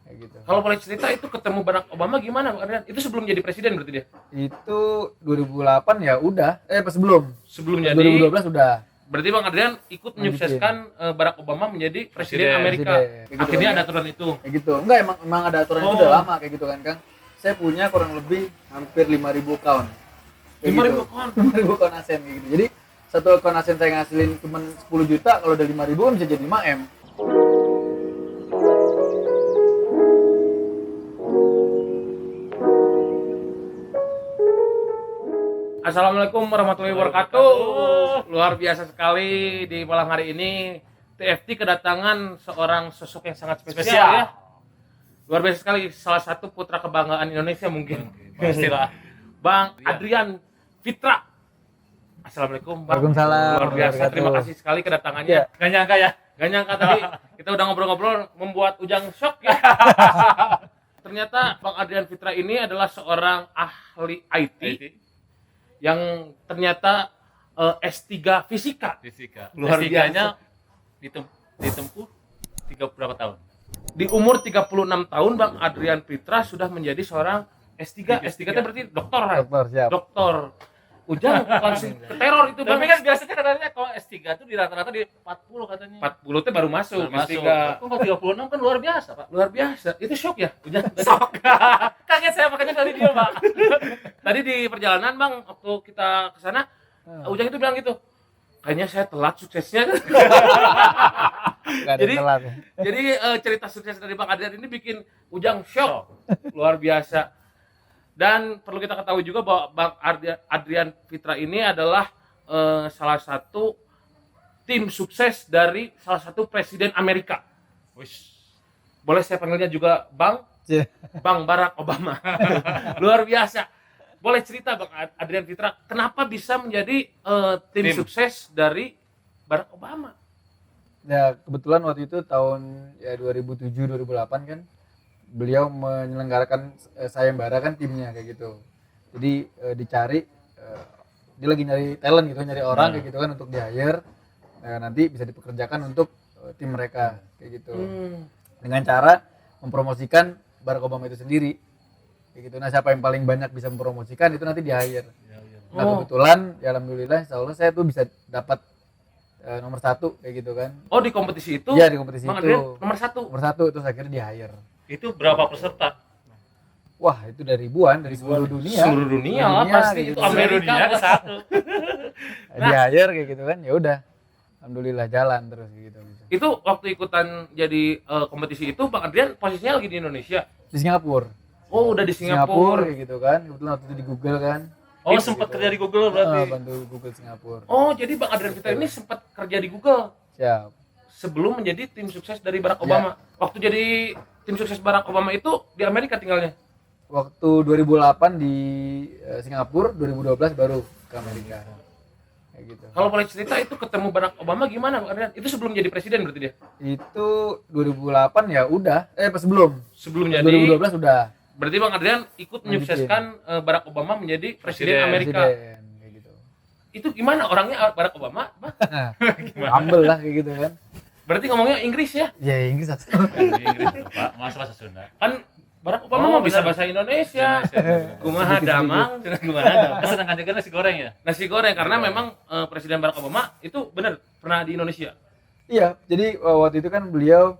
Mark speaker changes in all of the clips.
Speaker 1: kayak gitu.
Speaker 2: Kalau boleh cerita itu ketemu Barack Obama gimana Bang Adrian? Itu sebelum jadi presiden berarti dia?
Speaker 1: Itu 2008 ya udah, pas sebelum
Speaker 2: Sebelum jadi
Speaker 1: 2012 udah.
Speaker 2: Berarti Bang Adrian ikut menyukseskan Barack Obama menjadi presiden Amerika.
Speaker 1: Presiden. Kayak gitu.
Speaker 2: Akhirnya ada aturan itu.
Speaker 1: Kayak gitu. Enggak, emang ada aturan itu udah lama kayak gitu kan, Kang. Saya punya kurang lebih hampir 5.000 account.
Speaker 2: 5.000 account?
Speaker 1: 5.000 account ASEAN kayak gitu. Jadi satu account ASEAN saya ngasilin cuma 10 juta, kalau udah 5.000 kan bisa jadi 5M.
Speaker 2: Assalamualaikum warahmatullahi wabarakatuh. Luar biasa sekali di malam hari ini TFT kedatangan seorang sosok yang sangat spesial ya. Luar biasa sekali, salah satu putra kebanggaan Indonesia mungkin. Pastilah. Bang Adrian Fitra. Assalamualaikum Bang.
Speaker 1: Waalaikumsalam.
Speaker 2: Luar biasa, terima kasih sekali kedatangannya.
Speaker 3: Gak nyangka ya?
Speaker 2: Gak nyangka tadi kita udah ngobrol-ngobrol membuat Ujang shock ya. Ternyata Bang Adrian Fitra ini adalah seorang ahli IT. Yang ternyata S3 fisika. Luar
Speaker 3: S3-nya ditempuh berapa tahun?
Speaker 2: Di umur 36 tahun Bang Adrian Fitra sudah menjadi seorang S3. S3 itu berarti doktor kan?
Speaker 1: Dokter, siap.
Speaker 2: Doktor. Ujang langsung ke teror itu Bang.
Speaker 3: Tapi kan biasanya katanya kalau S3 itu di rata-rata di 40 katanya.
Speaker 2: 40 itu baru masuk S3.
Speaker 3: Kok kalau 36 kan luar biasa, Pak.
Speaker 2: Luar biasa. Itu shock ya? Ujang.
Speaker 3: Sok. Kaget saya makanya dari dia, Pak.
Speaker 2: Tadi di perjalanan Bang waktu kita ke sana Ujang itu bilang gitu. Kayaknya saya telat suksesnya.
Speaker 1: Enggak ada
Speaker 2: Jadi-
Speaker 1: telat. Ya.
Speaker 2: Jadi cerita sukses dari Bang Adrian ini bikin Ujang shock. Luar biasa. Dan perlu kita ketahui juga bahwa Bang Adrian Fitra ini adalah salah satu tim sukses dari salah satu presiden Amerika. Boleh saya panggilnya juga Bang?
Speaker 1: Cie.
Speaker 2: Bang Barack Obama. Luar biasa. Boleh cerita Bang Adrian Fitra, kenapa bisa menjadi tim sukses dari Barack Obama?
Speaker 1: Ya, kebetulan waktu itu tahun ya 2007 2008 kan beliau menyelenggarakan sayembara kan timnya kayak gitu. Jadi dicari dia lagi nyari talent gitu, nyari orang kayak gitu kan untuk di-hire. Nanti bisa dipekerjakan untuk tim mereka kayak gitu. Dengan cara mempromosikan Barack Obama itu sendiri. Kayak gitu. Nah, siapa yang paling banyak bisa mempromosikan itu nanti di-hire. Nah, kebetulan ya alhamdulillah insyaallah saya tuh bisa dapat nomor 1 kayak gitu kan.
Speaker 2: Oh, di kompetisi itu?
Speaker 1: Iya, di kompetisi
Speaker 2: Bang
Speaker 1: itu.
Speaker 2: Adrian nomor 1.
Speaker 1: Nomor 1 terus akhirnya di-hire.
Speaker 3: Itu berapa peserta?
Speaker 1: Wah, itu dari ribuan dari seluruh dunia.
Speaker 2: Seluruh dunia lah pasti
Speaker 1: gitu.
Speaker 2: itu
Speaker 3: Seluruh
Speaker 2: Amerika
Speaker 3: dunia ke satu.
Speaker 1: Di-hire kayak gitu kan. Ya udah. Alhamdulillah jalan terus kayak gitu.
Speaker 2: Itu waktu ikutan jadi kompetisi itu Bang Adrian posisinya lagi di Indonesia.
Speaker 1: Di Singapura.
Speaker 2: Oh, udah di Singapura.
Speaker 1: kayak gitu kan. Kebetulan waktu itu di Google kan.
Speaker 3: Oh, sempat kerja di Google berarti.
Speaker 1: Bantu Google Singapura.
Speaker 2: Oh, jadi Bang Adrian Fitra ini sempat kerja di Google
Speaker 1: Siap.
Speaker 2: sebelum menjadi tim sukses dari Barack Obama. Waktu jadi tim sukses Barack Obama itu di Amerika tinggalnya.
Speaker 1: Waktu 2008 di Singapura, 2012 baru ke Amerika. Kayak gitu.
Speaker 2: Kalau boleh cerita itu ketemu Barack Obama gimana Bang Adrian? Itu sebelum jadi presiden berarti dia?
Speaker 1: Itu 2008 ya udah. Pas sebelum.
Speaker 2: Sebelum jadi
Speaker 1: 2012 udah.
Speaker 2: Berarti Bang Adrian ikut menyukseskan Barack Obama menjadi presiden Amerika.
Speaker 1: Presiden, kayak gitu.
Speaker 2: Itu gimana orangnya Barack Obama? Bang?
Speaker 1: Humble lah kayak gitu kan.
Speaker 2: Berarti ngomongnya Inggris ya?
Speaker 1: Ya Inggris satu.
Speaker 3: Inggris, Pak. Bahasa Sunda.
Speaker 2: Kan Barack Obama mah bisa bahasa Indonesia. Kumaha damang, kumaha damang.
Speaker 3: Kesenangan juga nasi goreng ya?
Speaker 2: Nasi goreng karena memang Presiden Barack Obama itu benar pernah di Indonesia.
Speaker 1: Iya, jadi waktu itu kan beliau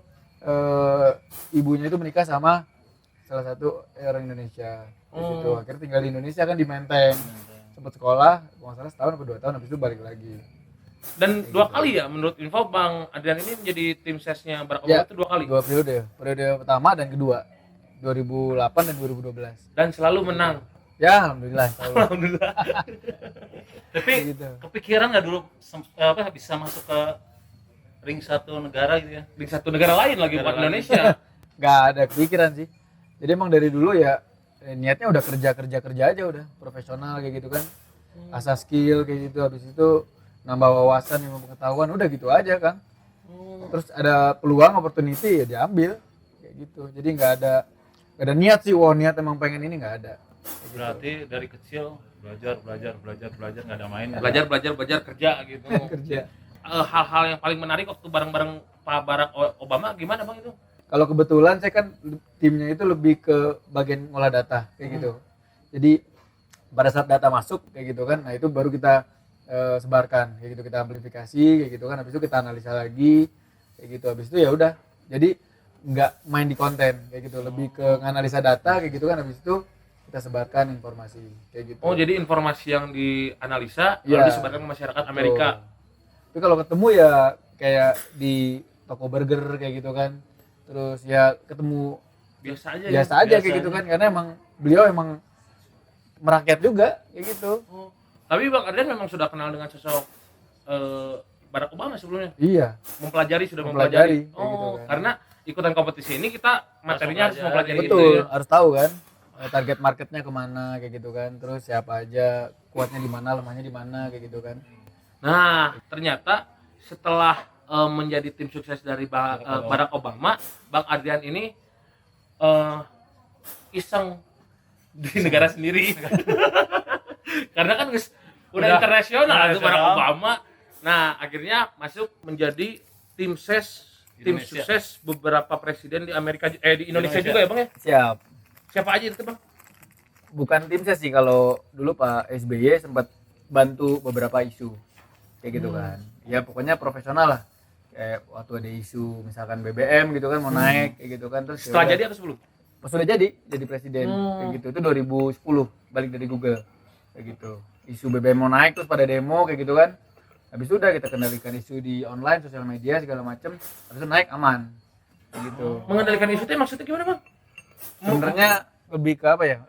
Speaker 1: ibunya itu menikah sama salah satu orang Indonesia. Di situ akhirnya tinggal di Indonesia kan di Menteng. Sempat sekolah, kalau nggak salah setahun atau 2 tahun habis itu balik lagi.
Speaker 2: Dan dua kali ya menurut info Bang Adrian ini menjadi tim sesnya Barack Obama
Speaker 1: Ya,
Speaker 2: itu 2 kali.
Speaker 1: 2 periode. Periode pertama dan kedua. 2008 dan 2012.
Speaker 2: Dan selalu menang.
Speaker 1: Ya, alhamdulillah.
Speaker 2: Alhamdulillah.
Speaker 3: Tapi
Speaker 1: Gitu.
Speaker 3: kepikiran nggak dulu bisa masuk ke ring satu negara gitu ya?
Speaker 2: Di satu negara lain lagi bukan
Speaker 3: Negara lain.
Speaker 2: Indonesia.
Speaker 1: Nggak ada kepikiran sih. Jadi emang dari dulu ya niatnya udah kerja aja udah profesional kayak gitu kan. Asah skill kayak gitu, habis itu nambah wawasan, ilmu pengetahuan, udah gitu aja kan. Terus ada peluang opportunity ya diambil kayak gitu. Jadi nggak ada niat sih, wah niat emang pengen ini nggak ada. Kayak gitu.
Speaker 3: Berarti dari kecil belajar nggak ada main.
Speaker 2: Belajar kerja gitu.
Speaker 1: Kerja.
Speaker 2: Hal-hal yang paling menarik waktu bareng-bareng Pak Barack Obama gimana Bang itu?
Speaker 1: kalau kebetulan saya kan timnya itu lebih ke bagian ngolah data kayak gitu. Jadi pada saat data masuk kayak gitu kan, nah itu baru kita sebarkan kayak gitu, kita amplifikasi kayak gitu kan, habis itu kita analisa lagi kayak gitu, habis itu ya udah. Jadi nggak main di konten kayak gitu, lebih ke nganalisa data kayak gitu kan, habis itu kita sebarkan informasi kayak gitu.
Speaker 2: Oh, jadi informasi yang dianalisa
Speaker 1: Iya.
Speaker 2: lalu disebarkan ke masyarakat Amerika.
Speaker 1: Tapi kalau ketemu ya kayak di toko burger kayak gitu kan, terus ya ketemu
Speaker 2: Biasa aja
Speaker 1: biasa
Speaker 2: ya.
Speaker 1: aja kayak gitu kan, karena emang beliau emang merakyat juga kayak gitu.
Speaker 2: Oh. Tapi Bang Ardian memang sudah kenal dengan sosok Barack Obama sebelumnya.
Speaker 1: Iya,
Speaker 2: Sudah
Speaker 1: Mempelajari,
Speaker 2: mempelajari.
Speaker 1: kayak gitu
Speaker 2: Oh,
Speaker 1: kan.
Speaker 2: karena ikutan kompetisi ini kita materinya harus mempelajari itu
Speaker 1: betul,
Speaker 2: ya.
Speaker 1: harus tahu kan target marketnya kemana kayak gitu kan, terus siapa aja, kuatnya di mana, lemahnya di mana kayak gitu kan.
Speaker 2: Nah, ternyata setelah menjadi tim sukses dari Barack Obama, Bang Ardian ini iseng di negara sendiri. Karena kan udah internasional itu Barack Obama. Nah, akhirnya masuk menjadi tim
Speaker 3: Indonesia.
Speaker 2: sukses beberapa presiden di di Indonesia juga ya, Bang ya?
Speaker 1: Siap.
Speaker 2: Siapa aja itu, Bang?
Speaker 1: Bukan tim saya sih, kalau dulu Pak SBY sempat bantu beberapa isu kayak gitu kan. Ya pokoknya profesional lah. Kayak waktu ada isu misalkan BBM gitu kan mau naik kayak gitu kan, terus
Speaker 2: Setelah
Speaker 1: ya
Speaker 2: jadi
Speaker 1: udah,
Speaker 2: atau sebelum?
Speaker 1: pas sudah jadi presiden kayak gitu, itu 2010 balik dari Google kayak gitu. Isu BBM mau naik terus pada demo kayak gitu kan. Habis itu udah kita kendalikan isu di online, sosial media segala macem, habis itu naik aman kayak gitu.
Speaker 2: Mengendalikan isu itu maksudnya gimana, Bang?
Speaker 1: Sebenarnya lebih ke apa ya,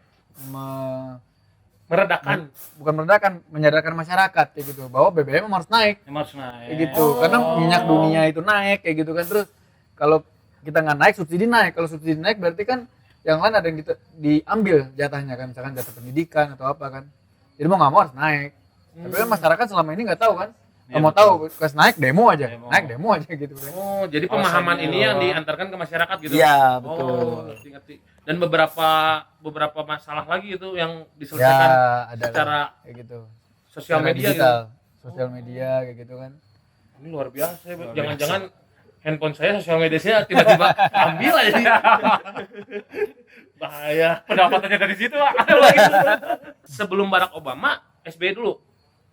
Speaker 2: Meredakan.
Speaker 1: bukan meredakan, menyadarkan masyarakat kayak gitu bahwa BBM harus naik
Speaker 3: Emang harus naik.
Speaker 1: kayak gitu, karena minyak dunia itu naik kayak gitu kan. Terus kalau kita nggak naik, subsidi naik. Kalau subsidi naik berarti kan yang lain ada yang diambil jatahnya kan, misalkan jatah pendidikan atau apa kan. Jadi mau nggak mau harus naik. Tapi kan masyarakat selama ini nggak taung kan.
Speaker 3: Iya,
Speaker 1: Mau tahu pas naik demo aja, naik demo aja gitu kan.
Speaker 2: Oh, jadi pemahaman
Speaker 3: Alasannya
Speaker 2: ini yang diantarkan ke masyarakat gitu.
Speaker 1: Iya, betul.
Speaker 2: Oh, ngerti. Dan beberapa masalah lagi itu yang
Speaker 1: Ya,
Speaker 2: diselesaikan
Speaker 1: ada
Speaker 2: secara
Speaker 1: kayak gitu.
Speaker 2: sosial
Speaker 1: Secara
Speaker 2: media
Speaker 1: digital,
Speaker 2: gitu.
Speaker 1: sosial media kayak gitu kan.
Speaker 2: Ini luar biasa ya. Jangan-jangan handphone saya sosial media saya tiba-tiba ambil aja. Bahaya.
Speaker 3: Pendapatannya dari situ, Pak.
Speaker 2: Sebelum Barack Obama, SBY dulu.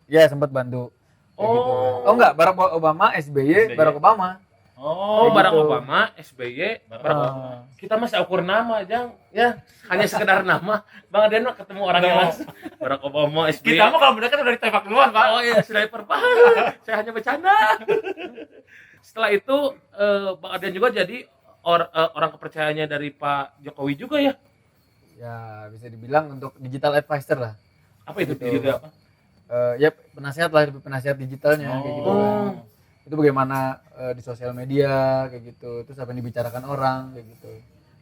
Speaker 1: Ya, sempat bantu. Kayak gitu kan. Oh enggak, Barack Obama, SBY, Barack Obama.
Speaker 2: Oh,
Speaker 1: Kayak
Speaker 2: Barack
Speaker 1: gitu.
Speaker 2: Obama, SBY, Barack
Speaker 1: Ah.
Speaker 2: Obama. Kita masih ukur nama, Jang. Ya, hanya sekedar nama. Bang Ardian mah ketemu orangnya langsung. Barack Obama, SBY.
Speaker 3: Kita mah kalau mereka udah ditembak duluan, Pak.
Speaker 2: Oh iya, sniper Pak. Saya hanya bercanda. Setelah itu Bang Ardian juga jadi orang kepercayaannya dari Pak Jokowi juga ya.
Speaker 1: Ya, bisa dibilang untuk digital advisor lah.
Speaker 2: Apa itu
Speaker 1: Gitu.
Speaker 2: juga apa?
Speaker 1: Ya penasihat lah, penasihat digitalnya kayak gitu kan. Itu bagaimana di sosial media kayak gitu, terus apa yang dibicarakan orang kayak gitu,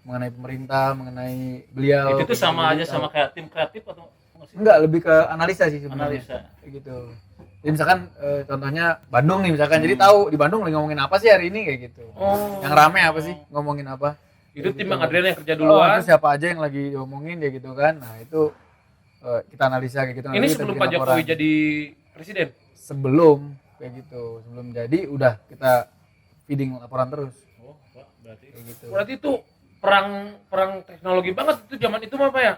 Speaker 1: mengenai pemerintah, mengenai beliau.
Speaker 3: Itu tuh
Speaker 1: kayak
Speaker 3: sama
Speaker 1: gitu,
Speaker 3: aja
Speaker 1: gitu.
Speaker 3: sama kayak tim kreatif atau enggak sih?
Speaker 1: Enggak, lebih ke analisa sih sebenarnya.
Speaker 3: Analisa.
Speaker 1: Kayak gitu. Jadi misalkan contohnya Bandung nih misalkan, jadi tahu di Bandung lagi ngomongin apa sih hari ini kayak gitu.
Speaker 2: Oh.
Speaker 1: Yang rame apa sih, ngomongin apa.
Speaker 2: Itu
Speaker 1: Kayak
Speaker 2: tim
Speaker 1: gitu.
Speaker 2: Bang Ardian yang kerja
Speaker 1: Oh,
Speaker 2: duluan.
Speaker 1: terus siapa aja yang lagi diomongin kayak gitu kan. Nah, itu kita analisa kayak gitu.
Speaker 2: Ini
Speaker 1: nanti kita
Speaker 2: sebelum
Speaker 1: bikin
Speaker 2: Pak Jokowi
Speaker 1: laporan.
Speaker 2: jadi presiden.
Speaker 1: Sebelum kayak gitu, sebelum jadi udah kita feeding laporan terus
Speaker 3: Oh, Pak, berarti.
Speaker 1: kayak gitu.
Speaker 2: Berarti itu perang teknologi banget itu zaman itu mah Pak ya?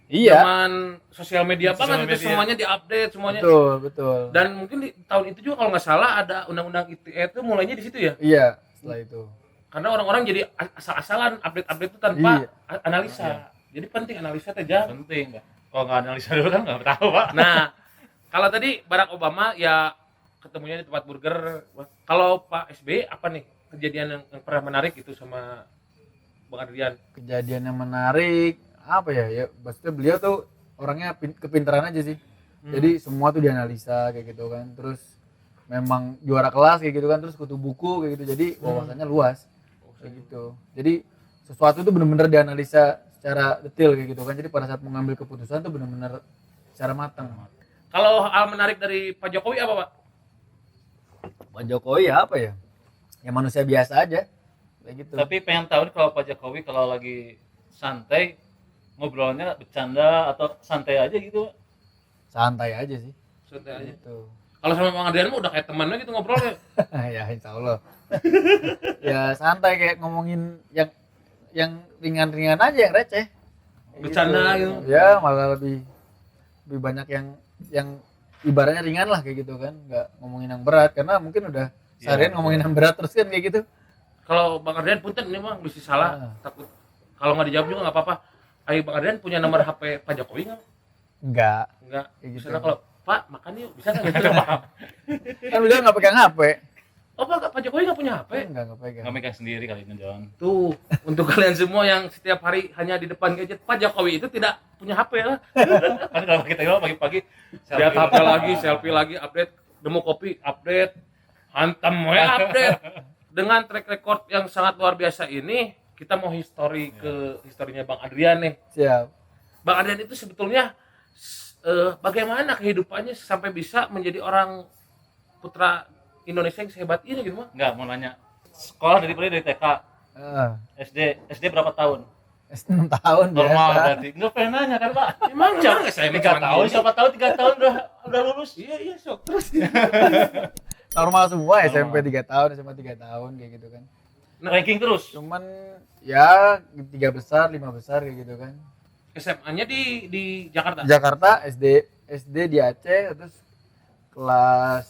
Speaker 1: Iya,
Speaker 2: Zaman sosial media
Speaker 3: Sosial
Speaker 2: banget itu
Speaker 3: media.
Speaker 2: semuanya diupdate semuanya.
Speaker 1: betul, betul.
Speaker 2: Dan mungkin di tahun itu juga kalau nggak salah ada undang-undang ITE itu mulainya di situ ya.
Speaker 1: Iya, setelah itu.
Speaker 2: Karena orang-orang jadi asal-asalan update-update itu tanpa
Speaker 1: Iya.
Speaker 2: analisa. Jadi penting analisa teh Jang.
Speaker 3: Penting, Pak. Kalau nggak analisa dulu kan nggak tahu, Pak.
Speaker 2: Nah, kalau tadi Barack Obama ya ketemunya di tempat burger. Kalau Pak SBY apa nih kejadian yang pernah menarik itu sama Bang Adrian?
Speaker 1: Kejadian yang menarik apa ya? Ya, maksudnya beliau tuh orangnya kepintaran aja sih. Jadi semua tuh dianalisa kayak gitu kan. Terus memang juara kelas kayak gitu kan, terus kutu buku kayak gitu. Jadi wawasannya luas. Kayak gitu. Jadi sesuatu tuh benar-benar dianalisa secara detail kayak gitu kan. Jadi pada saat mengambil keputusan tuh benar-benar secara matang.
Speaker 2: Kalau hal menarik dari Pak Jokowi apa Pak?
Speaker 1: Pak Jokowi ya apa ya? Ya manusia biasa aja. Kayak gitu.
Speaker 3: Tapi pengen tahu nih kalau Pak Jokowi kalau lagi santai ngobrolnya bercanda atau santai aja gitu.
Speaker 1: Santai aja sih.
Speaker 2: Santai aja.
Speaker 1: Gitu.
Speaker 2: Kalau sama Bang Adrian mah udah kayak temannya gitu ngobrolnya.
Speaker 1: Ya insya Allah. Ya santai kayak ngomongin yang ringan-ringan aja, yang receh. Kayak
Speaker 2: Bercanda gitu.
Speaker 1: Ya malah lebih banyak yang ibaratnya ringan lah kayak gitu kan, nggak ngomongin yang berat karena mungkin udah seharian ngomongin yang berat terus kan kayak gitu.
Speaker 2: Kalau Bang Adrian punten ini Bang bisa salah, takut kalau nggak dijawab juga nggak apa-apa. Ayo Bang Adrian punya nomor HP Pak Jokowi nggak?
Speaker 1: Enggak.
Speaker 2: Enggak.
Speaker 1: Kayak gitu.
Speaker 2: Misalnya kalau Pak makan yuk bisa nggak gitu?
Speaker 1: Kan beliau nggak pegang HP.
Speaker 2: Oh Pak Jokowi nggak punya HP?
Speaker 1: Nggak pegang.
Speaker 3: Nggak megang sendiri kali ini John.
Speaker 2: Tuh untuk kalian semua yang setiap hari hanya di depan gadget, Pak Jokowi itu tidak punya HP lah.
Speaker 3: Kan kalau kita bilang pagi-pagi
Speaker 2: Lihat HP lagi, selfie lagi, update, demo kopi, update, hantam update. Dengan track record yang sangat luar biasa ini, kita mau historinya Bang Adrian nih.
Speaker 1: Siap.
Speaker 2: Bang Adrian itu sebetulnya bagaimana kehidupannya sampai bisa menjadi orang putra Indonesia yang sehebat ini gitu Bang?
Speaker 3: Enggak, mau nanya. Sekolah dari TK, SD berapa tahun?
Speaker 1: 6 tahun
Speaker 3: Normal
Speaker 1: biasa.
Speaker 3: berarti. Enggak pernah nanya kan, Pak?
Speaker 2: Emang saya
Speaker 3: 3 tahun, siapa tahu 3 tahun udah lulus.
Speaker 2: Iya sok terus.
Speaker 1: Normal semua, SMP 3 tahun, SMA 3 tahun kayak gitu kan.
Speaker 3: Ranking terus.
Speaker 1: Cuman ya 3 besar, 5 besar kayak gitu kan.
Speaker 2: SMA-nya di Jakarta.
Speaker 1: Jakarta, SD di Aceh, terus kelas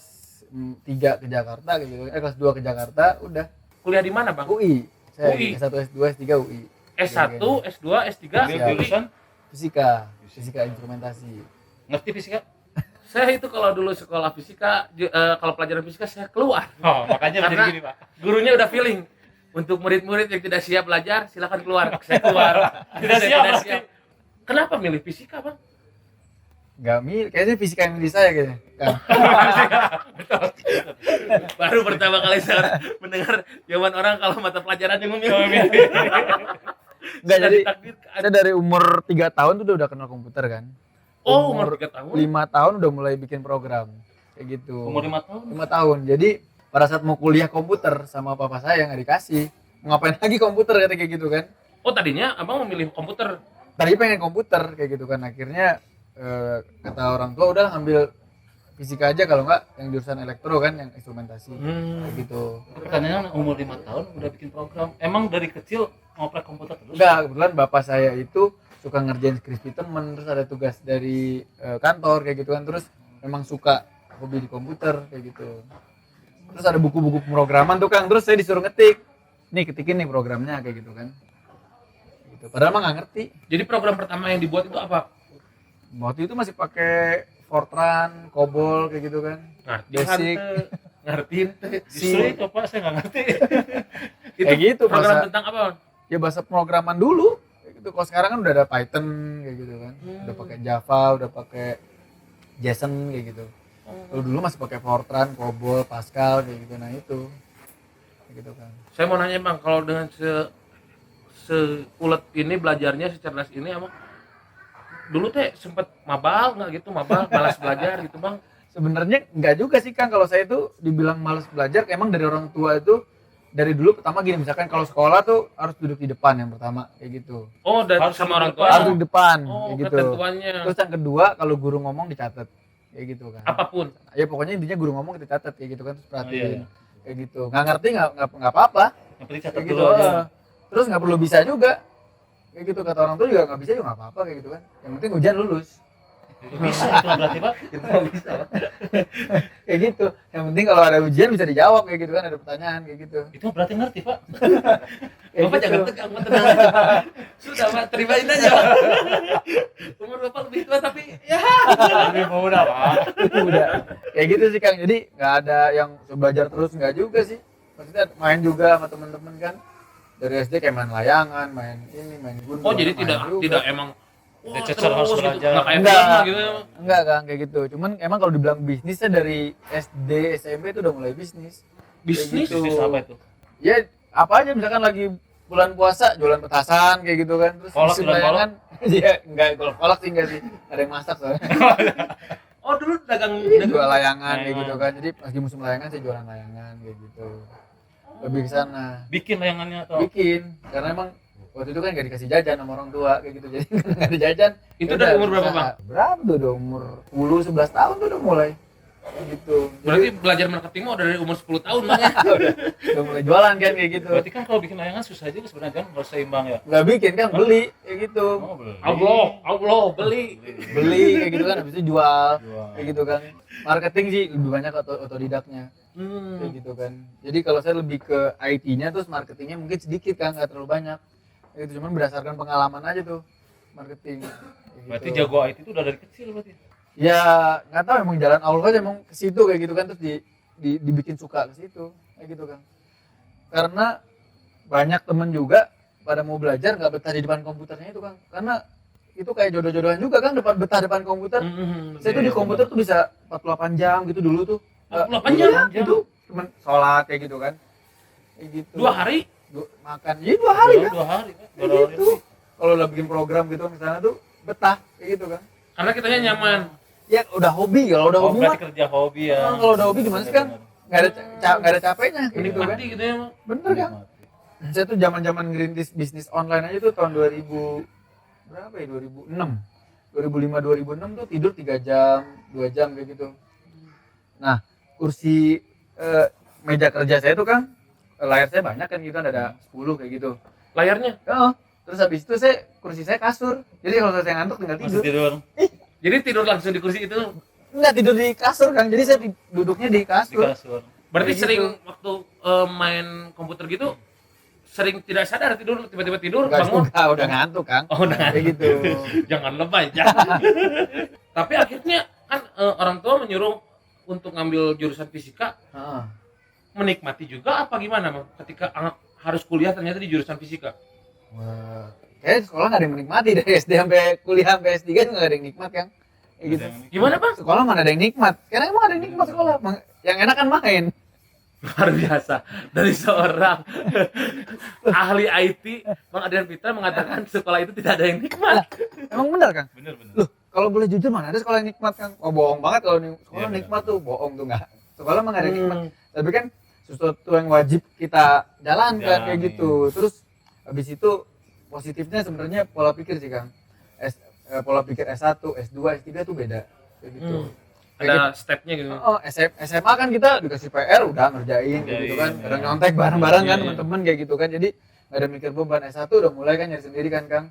Speaker 1: 3 ke Jakarta kayak gitu. Kelas 2 ke Jakarta, udah
Speaker 2: Kuliah di mana Bang?
Speaker 1: UI. Saya
Speaker 2: UI.
Speaker 1: S1, S2, S3 UI.
Speaker 2: S1, S2, S3,
Speaker 1: Siap.
Speaker 3: Jurusan
Speaker 1: Fisika instrumentasi.
Speaker 3: ngerti fisika?
Speaker 2: Saya itu kalau dulu sekolah fisika, kalau pelajaran fisika saya keluar.
Speaker 3: Oh, makanya
Speaker 2: Karena
Speaker 3: menjadi gini, Pak.
Speaker 2: gurunya udah feeling. Untuk murid-murid yang tidak siap belajar, silakan keluar. Saya keluar.
Speaker 3: Tidak siap, pasti.
Speaker 2: Kenapa milih fisika, Bang?
Speaker 1: Nggak milih, kayaknya fisika yang milih saya kayaknya. Kan.
Speaker 2: Baru pertama kali saya mendengar jawaban orang kalau mata pelajaran yang memilih.
Speaker 1: Nggak, jadi
Speaker 2: ditakdirkan.
Speaker 1: saya dari umur 3 tahun tuh udah kenal komputer kan.
Speaker 2: Oh, umur 3 tahun.
Speaker 1: 5 tahun udah mulai bikin program. Kayak gitu.
Speaker 3: Umur 5 tahun?
Speaker 1: 5 tahun. Jadi pada saat mau kuliah komputer sama papa saya nggak dikasih. Mau ngapain lagi komputer kata kayak gitu kan.
Speaker 2: Oh, tadinya Abang memilih komputer.
Speaker 1: Tadi pengen komputer kayak gitu kan. Akhirnya kata orang tua udah ngambil fisika aja kalau nggak yang jurusan elektro kan, yang instrumentasi. Kayak gitu.
Speaker 3: Katanya umur 5 tahun udah bikin program. Emang dari kecil ngoprek komputer terus?
Speaker 1: Enggak, kebetulan bapak saya itu suka ngerjain skripsi temen, terus ada tugas dari kantor kayak gitu kan, terus memang suka hobi di komputer kayak gitu. Terus ada buku-buku pemrograman tuh Kang, terus saya disuruh ngetik, nih ketikin nih programnya kayak gitu kan. Gitu. Padahal mah nggak ngerti.
Speaker 2: Jadi program pertama yang dibuat itu apa?
Speaker 1: Waktu itu masih pakai Fortran, COBOL kayak gitu kan. Basic.
Speaker 2: Ngerti.
Speaker 3: Justru itu Pak, saya nggak ngerti.
Speaker 2: Itu
Speaker 1: Kayak gitu,
Speaker 2: program
Speaker 1: bahasa-
Speaker 2: tentang apa? Bang?
Speaker 1: Ya bahasa pemrograman dulu kayak gitu. Kalau sekarang kan udah ada Python kayak gitu kan. Udah pakai Java, udah pakai JSON kayak gitu. Kalau dulu masih pakai Fortran, COBOL, Pascal kayak gitu. Nah itu kayak gitu kan.
Speaker 2: Saya mau nanya Bang, kalau dengan seulet ini belajarnya, secerdas ini emang dulu teh sempet mabal nggak gitu, malas belajar gitu Bang?
Speaker 1: Sebenarnya enggak juga sih Kang, kalau saya tuh dibilang malas belajar emang dari orang tua itu dari dulu pertama gini, misalkan kalau sekolah tuh harus duduk di depan yang pertama kayak gitu.
Speaker 2: Oh, dari
Speaker 3: Harus
Speaker 2: sama
Speaker 3: di
Speaker 2: orang
Speaker 3: depan.
Speaker 2: tua.
Speaker 1: Harus duduk di depan
Speaker 2: Oh,
Speaker 1: kayak gitu.
Speaker 2: ketentuannya.
Speaker 1: Terus yang kedua kalau guru ngomong dicatat kayak gitu kan.
Speaker 2: Apapun.
Speaker 1: Ya pokoknya intinya guru ngomong kita catat kayak gitu kan, terus perhatiin
Speaker 3: Oh, iya.
Speaker 1: kayak gitu. Nggak ngerti nggak apa-apa
Speaker 3: Yang penting catat
Speaker 1: kayak gitu.
Speaker 3: dulu aja.
Speaker 1: Terus nggak perlu bisa juga kayak gitu, kata orang tua juga nggak bisa juga nggak apa-apa kayak gitu kan. Yang penting ujian lulus.
Speaker 3: Bisa itu berarti Pak.
Speaker 1: Kayak gitu. Yang penting kalau ada ujian bisa dijawab kayak gitu kan, ada pertanyaan kayak gitu.
Speaker 3: Itu berarti ngerti Pak.
Speaker 1: Kayak
Speaker 2: Bapak
Speaker 1: gitu.
Speaker 2: jangan tegang, Bapak tenang aja Pak. Sudah Pak, terimain aja Pak. Umur Bapak lebih tua tapi ya.
Speaker 3: Lebih muda Pak.
Speaker 1: Udah kayak gitu sih Kang. Jadi nggak ada yang belajar terus, nggak juga sih. Maksudnya main juga sama teman-teman kan. Dari SD kayak main layangan, main ini, main gundu.
Speaker 2: Oh, jadi
Speaker 1: main juga.
Speaker 2: tidak emang wah,
Speaker 3: Cecer harus
Speaker 2: terus gitu.
Speaker 3: belajar.
Speaker 2: Nggak kayak
Speaker 1: Enggak.
Speaker 2: film gitu.
Speaker 1: Enggak Kang, kayak gitu. Cuman emang kalau dibilang bisnisnya dari SD, SMP itu udah mulai bisnis.
Speaker 2: Bisnis?
Speaker 1: Kayak gitu.
Speaker 3: Bisnis apa itu?
Speaker 1: Ya apa aja, misalkan lagi bulan puasa jualan petasan kayak gitu kan, terus
Speaker 3: Kolak,
Speaker 1: musim
Speaker 3: jualan
Speaker 1: layangan. Iya, enggak, kalau kolak sih enggak sih, ada yang masak soalnya.
Speaker 2: Oh, dulu dagang
Speaker 1: Jual layangan kayak gitu kan, jadi lagi musim layangan saya jualan layangan kayak gitu, lebih ke sana
Speaker 3: Bikin layangannya atau
Speaker 1: bikin, karena emang waktu itu kan nggak dikasih jajan sama orang tua kayak gitu, jadi nggak ada jajan.
Speaker 2: Itu
Speaker 1: Ya
Speaker 2: dari
Speaker 1: udah,
Speaker 2: umur berapa,
Speaker 1: usaha.
Speaker 2: Bang?
Speaker 1: Berapa tuh, udah umur 10-11 tahun tuh udah mulai gitu.
Speaker 2: Berarti belajar marketing mah udah dari umur 10 tahun Bang ya.
Speaker 1: Udah mulai jualan kan kayak gitu.
Speaker 3: Berarti kan kalau bikin layangan susah juga sebenarnya kan harus seimbang ya.
Speaker 1: Nggak bikin kan, beli kayak gitu.
Speaker 3: Oh, beli.
Speaker 2: Allah beli.
Speaker 1: Beli kayak gitu kan, habis itu jual
Speaker 3: Jual.
Speaker 1: kayak gitu kan. Marketing sih lebih banyak otodidaknya kayak gitu kan. Jadi kalau saya lebih ke IT-nya, terus marketingnya mungkin sedikit kan, nggak terlalu banyak kayak gitu, cuman berdasarkan pengalaman aja tuh marketing kayak
Speaker 3: Berarti
Speaker 1: gitu.
Speaker 3: jago IT itu udah dari kecil berarti.
Speaker 1: Ya nggak tahu, emang jalan Allah aja emang ke situ kayak gitu kan, terus dibikin suka ke situ kayak gitu kan. Karena banyak temen juga pada mau belajar nggak betah di depan komputernya itu kan, karena itu kayak jodoh-jodohan juga kan betah depan komputer. Saya tuh di komputer tuh bisa 48 jam gitu dulu tuh.
Speaker 2: 48 jam?
Speaker 1: Itu cuman sholat kayak gitu kan, kayak gitu.
Speaker 2: 2 hari
Speaker 1: Makan ya 2 hari kan,
Speaker 3: 2 hari.
Speaker 1: kayak gitu. Kalau udah bikin program gitu misalnya tuh betah kayak gitu kan.
Speaker 2: karena kitanya nyaman.
Speaker 1: Ya udah hobi, kalau udah
Speaker 3: Oh,
Speaker 1: hobi mah
Speaker 3: berarti kerja hobi ya.
Speaker 1: kalau udah hobi gimana sih kan, nggak ada capeknya kayak gitu kan.
Speaker 2: Menikmati gitu ya.
Speaker 1: Bener kan. Saya tuh zaman ngerintis bisnis online aja tuh tahun 2000 berapa ya, 2006 2005 2006 tuh tidur 3 jam 2 jam kayak gitu. Nah kursi meja kerja saya tuh kan, layar saya banyak kan gitu kan, ada 10 kayak gitu.
Speaker 2: Layarnya.
Speaker 1: Oh, terus habis itu kursi saya kasur, jadi kalau saya ngantuk tinggal
Speaker 3: Masih
Speaker 1: tidur.
Speaker 3: tidur
Speaker 2: Jadi tidur langsung di kursi itu.
Speaker 1: Enggak, tidur di kasur kan, jadi saya duduknya di
Speaker 3: di
Speaker 1: kasur.
Speaker 3: kasur.
Speaker 2: Berarti
Speaker 1: Kayak
Speaker 2: sering
Speaker 1: gitu.
Speaker 2: waktu main komputer gitu sering tidak sadar tidur, tiba-tiba tidur
Speaker 1: Enggak
Speaker 2: bangun.
Speaker 1: juga, udah ngantuk kan.
Speaker 2: Oh, nah.
Speaker 1: Kayak gitu.
Speaker 2: Jangan lebay, jangan. Tapi akhirnya kan orang tua menyuruh untuk ngambil jurusan fisika,
Speaker 1: Heeh.
Speaker 2: menikmati juga apa gimana Bang? Ketika harus kuliah ternyata di jurusan fisika.
Speaker 1: Wah, kayak sekolah nggak ada yang menikmati dari SD sampai kuliah sampai S3 itu nggak ada yang nikmat kan? Kayak gitu.
Speaker 2: Gimana Bang?
Speaker 1: Sekolah mana ada yang nikmat? Karena emang ada yang nikmat sekolah. Yang enak kan main.
Speaker 2: Luar biasa, dari seorang ahli IT, Bang Adrian Fitra mengatakan sekolah itu tidak ada yang nikmat.
Speaker 1: Emang benar kan?
Speaker 3: Bener.
Speaker 1: Loh, kalau boleh jujur mana ada sekolah yang nikmat kan? Oh bohong banget kalau sekolah
Speaker 3: Iya, benar.
Speaker 1: nikmat tuh, bohong tuh nggak. Sekolah emang nggak ada yang nikmat. Tapi kan sesuatu yang wajib kita jalankan kayak
Speaker 3: Jalanin.
Speaker 1: gitu. Terus habis itu positifnya sebenarnya pola pikir sih Kang. Pola pikir S1, S2, S3 tuh beda kayak gitu.
Speaker 2: Ada stepnya gitu.
Speaker 1: Oh, SMA kan kita dikasih PR udah ngerjain kayak gitu kan. Kadang nyontek bareng-bareng kan
Speaker 3: Iya, iya.
Speaker 1: teman-teman kayak gitu kan. Jadi nggak ada mikir beban. S1 udah mulai kan nyari sendiri kan Kang.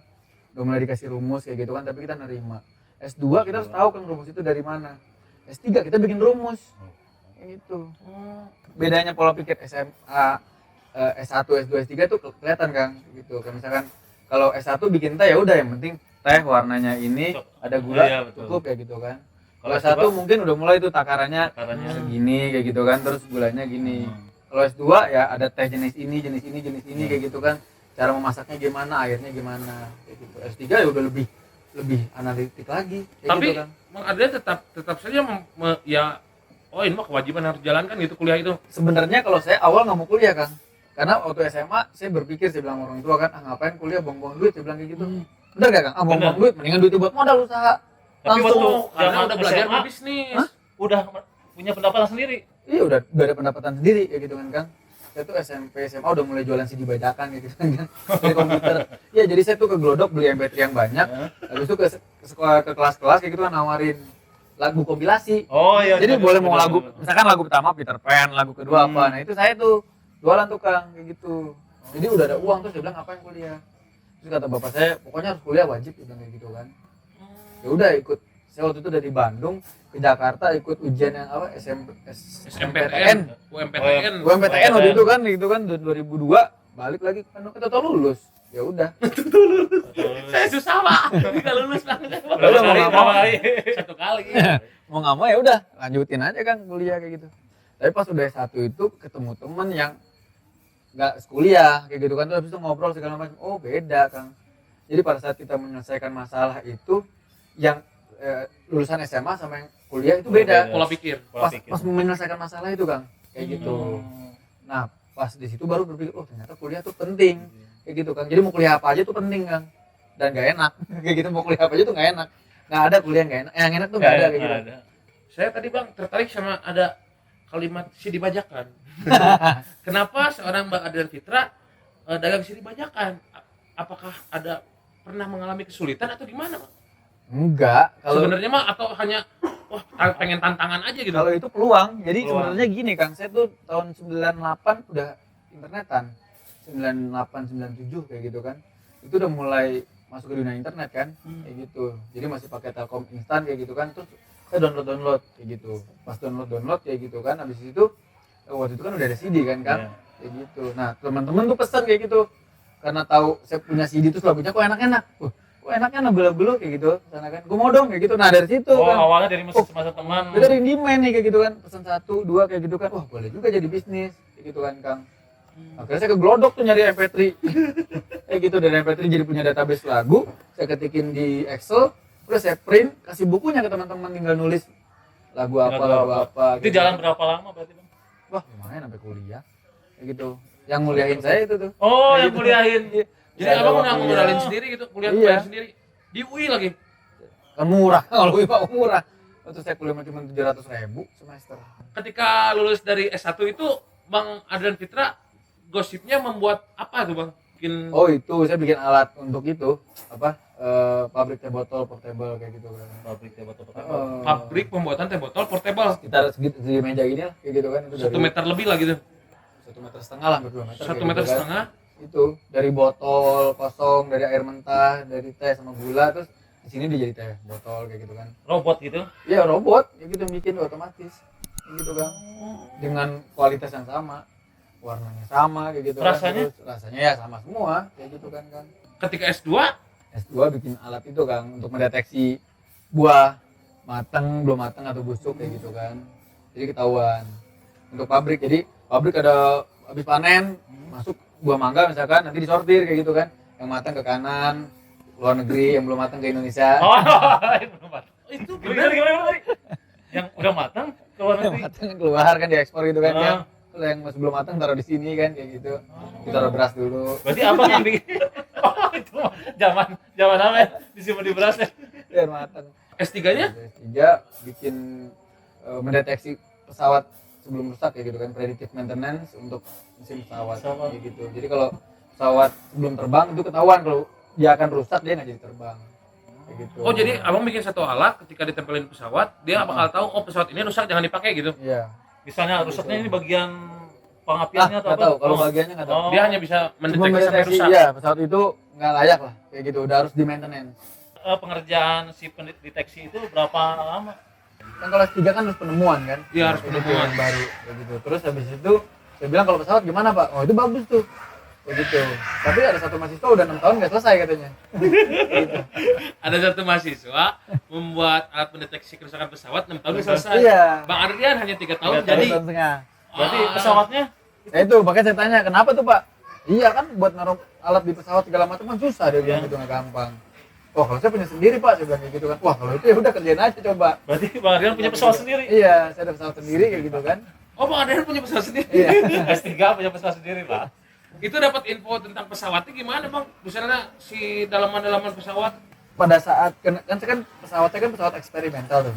Speaker 1: Udah mulai dikasih rumus kayak gitu kan, tapi kita nerima. S2 kita harus tahu kan rumus itu dari mana. S3 kita bikin rumus. Kayak gitu. Bedanya pola pikir SMA, S1, S2, S3 tuh kelihatan Kang gitu. Kayak misalkan kalau S1 bikin teh ya udah, yang penting teh warnanya ini, ada gula,
Speaker 3: Iya, betul.
Speaker 1: cukup kayak gitu kan.
Speaker 3: Kalau
Speaker 1: Kalau S1
Speaker 3: S2
Speaker 1: mungkin udah mulai tuh takarannya
Speaker 3: Takarannya.
Speaker 1: segini kayak gitu kan, terus gulanya gini.
Speaker 3: Hmm.
Speaker 1: Kalau S2 ya ada teh jenis ini, jenis ini, jenis ini kayak gitu kan. Cara memasaknya gimana, airnya gimana kayak gitu. S3 ya udah lebih analitik lagi kayak
Speaker 2: Tapi
Speaker 1: gitu kan.
Speaker 2: Bang Adrian tetap saja ya, oh ini mah kewajiban harus jalankan gitu kuliah itu.
Speaker 1: Sebenarnya kalau saya awal nggak mau kuliah Kang, karena waktu SMA saya berpikir, saya bilang orang tua kan, ngapain kuliah, buang-buang duit, saya bilang kayak gitu. Bener gak Kang? Buang-buang
Speaker 3: Bener.
Speaker 1: duit, mendingan duitnya buat modal usaha.
Speaker 3: Tapi
Speaker 1: Langsung.
Speaker 3: waktu
Speaker 2: Karena
Speaker 3: zaman
Speaker 2: udah belajar
Speaker 3: SMA,
Speaker 2: bisnis.
Speaker 1: Hah?
Speaker 3: udah punya pendapatan sendiri.
Speaker 1: Iya udah ada pendapatan sendiri kayak gitu kan Kang. Saya tuh SMP SMA udah mulai jualan CD bajakan kayak gitu kan dari komputer. Iya, jadi saya tuh ke Glodok beli MP3 yang banyak. Habis itu ke sekolah, ke kelas-kelas kayak gitu kan, nawarin lagu kompilasi.
Speaker 3: Oh iya.
Speaker 1: Jadi
Speaker 3: bener,
Speaker 1: boleh mau
Speaker 3: bener,
Speaker 1: lagu,
Speaker 3: bener.
Speaker 1: misalkan lagu pertama Peter Pan, lagu kedua apa. Nah, itu saya tuh jualan tuh Kang kayak gitu. Jadi udah ada uang, terus dia bilang ngapain kuliah. Terus kata bapak saya, pokoknya harus kuliah, wajib, dia bilang kayak gitu kan. Ya udah ikut. Saya waktu itu dari Bandung ke Jakarta ikut ujian yang apa,
Speaker 2: SMPTN, UMPTN.
Speaker 1: UMPTN waktu itu kan, gitu kan 2002, balik lagi kan kita tahu lulus. Ya udah.
Speaker 2: Saya susah Pak, nggak lulus banget.
Speaker 3: Berapa
Speaker 1: Udah,
Speaker 3: kali?
Speaker 1: mau
Speaker 3: Berapa kali?
Speaker 2: Satu kali.
Speaker 1: Mau nggak mau ya udah, lanjutin aja kan kuliah kayak gitu. Tapi pas udah S1 itu ketemu temen yang nggak kuliah kayak gitu kan, terus habis itu ngobrol segala macam. Oh beda Kang. Jadi pada saat kita menyelesaikan masalah itu, yang lulusan SMA sama yang kuliah itu beda.
Speaker 2: Pola pikir.
Speaker 3: Pola
Speaker 1: Pas
Speaker 3: pikir.
Speaker 1: menyelesaikan masalah itu Kang, kayak gitu.
Speaker 3: Hmm.
Speaker 1: Nah pas di situ baru berpikir, oh ternyata kuliah tuh penting kayak gitu Kang. Jadi mau kuliah apa aja tuh penting Kang, dan gak enak kayak gitu. Mau kuliah apa aja tuh gak enak, nggak ada kuliah yang gak enak. Yang enak tuh gak ada kayak gitu.
Speaker 3: Ada.
Speaker 2: Saya tadi Bang tertarik sama ada kalimat CD bajakan. Kenapa seorang Bang Adrian Fitra dagang CD bajakan? Apakah ada pernah mengalami kesulitan atau gimana Bang?
Speaker 1: Enggak, kalau
Speaker 2: Sebenarnya mah atau hanya wah pengen tantangan aja gitu.
Speaker 1: Kalau itu peluang. Jadi
Speaker 3: Peluang.
Speaker 1: sebenarnya gini Kang, saya tuh tahun 98 udah internetan. 98 97 kayak gitu kan. Itu udah mulai masuk ke dunia internet kan, kayak gitu. Jadi masih pakai Telkom instan kayak gitu kan. Terus saya download kayak gitu. Pas download kayak gitu kan. Habis itu waktu itu kan udah ada CD kan Kang.
Speaker 3: Iya.
Speaker 1: Kayak gitu. Nah, teman-teman tuh pesan kayak gitu. Karena tahu saya punya CD terus lagunya kok enak-enak. Kok enaknya nabelu-belu kayak gitu. Sana kan. Gue mau dong kayak gitu. Nah, dari situ
Speaker 3: Oh,
Speaker 1: kan.
Speaker 3: awalnya dari masa teman.
Speaker 1: Kita dari demand nih kayak gitu kan, pesan 1, 2 kayak gitu kan, wah boleh juga jadi bisnis kayak gitu kan Kang. Akhirnya saya ke Glodok tuh nyari MP3 kayak gitu, dari MP3 jadi punya database lagu, saya ketikin di Excel, udah saya print, kasih bukunya ke teman-teman, tinggal nulis lagu apa
Speaker 3: Itu
Speaker 1: gitu.
Speaker 3: jalan berapa lama berarti Bang?
Speaker 1: Wah lumayan sampai kuliah kayak gitu, yang nguliahin saya itu tuh.
Speaker 3: Oh, yang
Speaker 1: gitu.
Speaker 3: kuliahin.
Speaker 2: Jadi
Speaker 1: Saya
Speaker 2: abang
Speaker 1: bawa
Speaker 2: udah
Speaker 1: kuliah.
Speaker 2: ngemodalin sendiri gitu, kuliah
Speaker 1: Iya.
Speaker 2: bayar sendiri di UI lagi.
Speaker 1: Kan murah, kalau Pak murah. Waktu saya kuliah cuma 700.000 semester.
Speaker 2: Ketika lulus dari S1 itu Bang Adrian Fitra gosipnya membuat apa tuh Bang? Bikin
Speaker 1: Oh itu saya bikin alat untuk itu apa pabrik teh botol portable kayak gitu kan.
Speaker 3: Pabrik ya botol.
Speaker 2: pabrik pembuatan teh botol portable
Speaker 1: Sekitar segi meja gini lah kayak gitu kan, itu
Speaker 2: 1 meter lebih lah gitu.
Speaker 1: 1,5 meter lah hampir 2 meter.
Speaker 2: 1
Speaker 1: kayak
Speaker 2: meter
Speaker 1: gitu kan.
Speaker 2: setengah.
Speaker 1: Itu dari botol kosong, dari air mentah, dari teh sama gula, terus di sini dia jadi teh botol kayak gitu kan.
Speaker 3: Robot gitu.
Speaker 1: Iya robot kayak gitu bikin otomatis kayak gitu kan, dengan kualitas yang sama, warnanya sama kayak gitu
Speaker 3: Rasanya?
Speaker 1: kan. Terus rasanya ya sama semua kayak gitu kan kan.
Speaker 2: Ketika S2
Speaker 1: S2 bikin alat itu kan untuk mendeteksi buah matang, belum matang atau busuk kayak gitu kan. Jadi ketahuan. Untuk pabrik, jadi pabrik ada habis panen, masuk buah mangga misalkan, nanti disortir kayak gitu kan. Yang matang ke kanan, luar negeri, yang belum matang ke Indonesia.
Speaker 3: Oh, belum matang.
Speaker 2: itu
Speaker 3: Gimana gimana tadi? Yang udah matang ke luar
Speaker 1: Yang
Speaker 3: negeri.
Speaker 1: matang keluar kan diekspor gitu kan.
Speaker 3: Ah.
Speaker 1: Kan. Terus yang masih belum matang taruh di sini kan kayak gitu. Ditaruh beras dulu.
Speaker 3: Berarti abang yang bikin. Oh, itu mah zaman apa ya? Disimpan di beras ya.
Speaker 1: Biar matang.
Speaker 2: S3-nya
Speaker 1: S3 bikin mendeteksi pesawat sebelum rusak kayak gitu kan, predictive maintenance untuk mesin pesawat kayak gitu. Jadi kalau pesawat sebelum terbang itu ketahuan kalau dia akan rusak, dia nggak jadi terbang kayak gitu.
Speaker 2: oh jadi abang bikin satu alat ketika ditempelin pesawat dia bakal tahu oh pesawat ini rusak jangan dipakai gitu.
Speaker 1: Iya.
Speaker 3: Misalnya rusaknya ini bagian pengapiannya atau
Speaker 1: Nggak
Speaker 3: apa?
Speaker 1: tahu kalau
Speaker 3: Oh.
Speaker 1: bagiannya nggak tahu.
Speaker 3: Oh.
Speaker 2: Dia hanya bisa
Speaker 1: Cuma
Speaker 2: mendeteksi sampai
Speaker 1: mendeteksi
Speaker 2: rusak.
Speaker 1: iya pesawat itu nggak layak lah kayak gitu, udah harus di maintenance.
Speaker 3: Pengerjaan si pendeteksi itu berapa lama?
Speaker 1: Kan kalau S3 kan harus penemuan kan.
Speaker 2: Iya, harus
Speaker 1: Kayak gitu,
Speaker 2: penemuan.
Speaker 1: yang baru kayak gitu. Terus habis itu saya bilang kalau pesawat gimana Pak? Oh itu bagus tuh kayak gitu. Tapi ada satu mahasiswa udah 6 tahun nggak selesai katanya. Gitu.
Speaker 2: Ada satu mahasiswa membuat alat pendeteksi kerusakan pesawat 6 tahun selesai.
Speaker 1: Iya.
Speaker 2: Bang Ardian hanya 3 tahun
Speaker 3: 3
Speaker 2: jadi
Speaker 1: 2 tahun setengah.
Speaker 3: Berarti
Speaker 2: Ah.
Speaker 3: pesawatnya
Speaker 1: Nah itu makanya saya tanya kenapa tuh Pak? Iya kan buat naruh alat di pesawat segala macam kan susah, dia bilang
Speaker 3: Iya.
Speaker 1: itu nggak gampang. Oh kalau saya punya sendiri Pak, saya bilang kayak gitu kan. Wah kalau itu ya udah kerjain aja coba.
Speaker 3: berarti Bang Ardian punya pesawat sendiri.
Speaker 1: Iya saya ada pesawat sendiri kayak gitu kan.
Speaker 2: oh Bang Ardian punya pesawat sendiri.
Speaker 1: Iya.
Speaker 3: S3 punya pesawat sendiri, Pak.
Speaker 2: Itu dapat info tentang pesawatnya gimana Bang? Misalnya si dalaman-dalaman pesawat.
Speaker 1: Pada saat kan saya kan pesawatnya kan pesawat eksperimental tuh.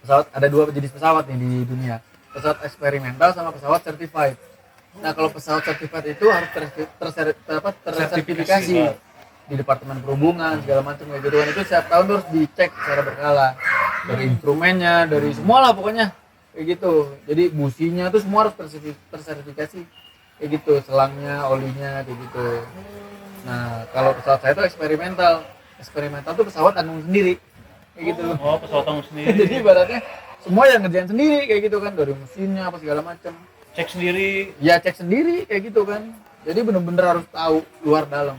Speaker 1: Pesawat ada 2 jenis pesawat nih di dunia. Pesawat eksperimental sama pesawat certified. Nah kalau pesawat certified itu harus tersertifikasi di Departemen Perhubungan segala macam kayak gitu kan, itu setiap tahun tuh harus dicek secara berkala dari instrumennya, dari semua lah pokoknya kayak gitu. Jadi businya tuh semua harus tersertifikasi kayak gitu, selangnya, olinya kayak gitu. Nah kalau pesawat saya itu eksperimental tuh pesawat tanggung sendiri kayak gitu loh.
Speaker 3: Oh, pesawat tanggung sendiri.
Speaker 1: Jadi ibaratnya semua yang ngerjain sendiri kayak gitu kan, dari mesinnya apa segala macam.
Speaker 3: Cek sendiri.
Speaker 1: Ya cek sendiri kayak gitu kan. Jadi bener-bener harus tahu luar dalam.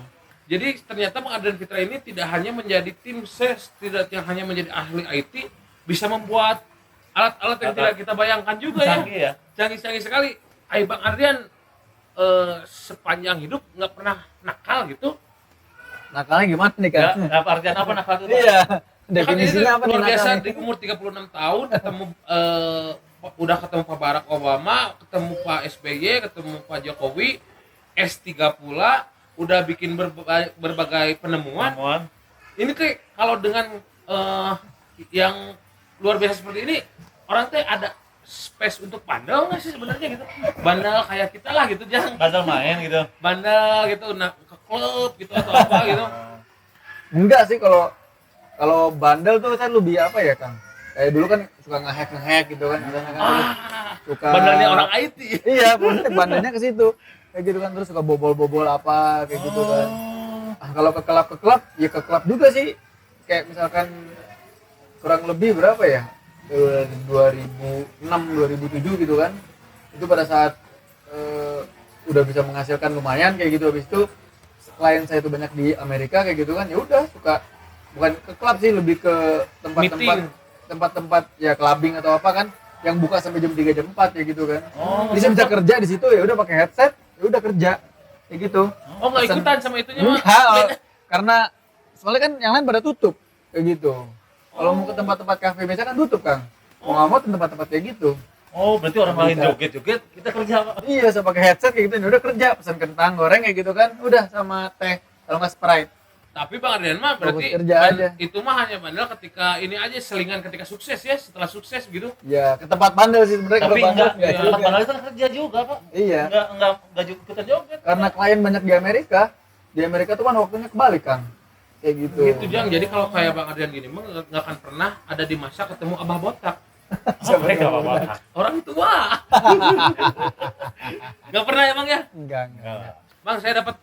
Speaker 2: Jadi ternyata Bang Ardian Fitra ini tidak hanya menjadi tim ses, tidak yang hanya menjadi ahli IT, bisa membuat alat-alat yang tidak kita bayangkan juga
Speaker 3: Canggih ya.
Speaker 2: Canggih-canggih sekali. Ayo Bang Ardian sepanjang hidup nggak pernah nakal gitu.
Speaker 1: Nakalnya gimana nih kan?
Speaker 3: Ya, apa artian apa nakal itu? Pak?
Speaker 1: Iya.
Speaker 2: Bahkan
Speaker 1: Definisinya
Speaker 2: ini
Speaker 1: apa nih
Speaker 2: luar biasa
Speaker 1: nakal?
Speaker 2: di umur 36 tahun ketemu udah ketemu Pak Barack Obama, ketemu Pak SBY, ketemu Pak Jokowi, S3 pula, udah bikin berbagai penemuan.
Speaker 3: Temuan.
Speaker 2: Ini kayak kalau dengan yang luar biasa seperti ini, orang teh ada space untuk bandel nggak sih sebenarnya gitu? Bandel kayak kita lah gitu, jangan
Speaker 3: Bandel main gitu.
Speaker 2: bandel gitu, nah ke klub gitu atau apa gitu.
Speaker 1: Enggak sih, kalau bandel tuh saya lebih apa ya Kang? kayak dulu kan suka nge-hack gitu kan misalnya kan suka
Speaker 2: Benernya orang IT.
Speaker 1: iya pokoknya bandelnya ke situ kayak gitu kan terus suka bobol apa kayak gitu kan kalau ke klub ya ke klub juga sih kayak misalkan kurang lebih berapa ya 2006 2007 gitu kan itu pada saat udah bisa menghasilkan lumayan kayak gitu habis itu klien saya itu banyak di Amerika kayak gitu kan ya udah suka bukan ke klub sih lebih ke tempat-tempat ya clubbing atau apa kan yang buka sampai jam 3 jam 4 ya gitu kan. Jadi saya bisa kerja di situ ya udah pakai headset, ya udah kerja. Kayak gitu.
Speaker 2: Oh, enggak ikutan sama itunya mah.
Speaker 1: Enggak, karena soalnya kan yang lain pada tutup kayak gitu. Kalau mau ke tempat-tempat kafe biasa kan tutup, Kang. Mau nggak mau ke tempat-tempat kayak gitu.
Speaker 3: Oh, berarti orang lain joget-joget, kita kerja Pak.
Speaker 1: Iya, saya pakai headset kayak gitu, ya udah kerja, pesan kentang goreng kayak gitu kan. Udah sama teh, kalau nggak Sprite.
Speaker 2: Tapi Bang Ardian mah berarti
Speaker 1: Fokus kerja aja.
Speaker 2: itu mah hanya bandel ketika ini aja selingan ketika sukses ya, setelah sukses gitu.
Speaker 1: Ya, ke tempat bandel sih sebenarnya
Speaker 3: Tapi
Speaker 1: kalau bandel
Speaker 3: enggak,
Speaker 1: nggak
Speaker 3: ya,
Speaker 1: juga.
Speaker 3: tempat lain kan kerja juga Pak.
Speaker 1: Iya.
Speaker 3: Enggak ikutan joget.
Speaker 1: Karena klien banyak di Amerika. Di Amerika tuh kan waktunya kebalik, Kang. Kayak gitu.
Speaker 2: Gitu Jang. Jadi kalau kayak Bang Ardian gini mah nggak akan pernah ada di masa ketemu Abah Botak.
Speaker 3: Mereka apa-apa.
Speaker 2: Orang tua. Nggak pernah ya Bang ya?
Speaker 1: Enggak.
Speaker 2: Bang, saya dapat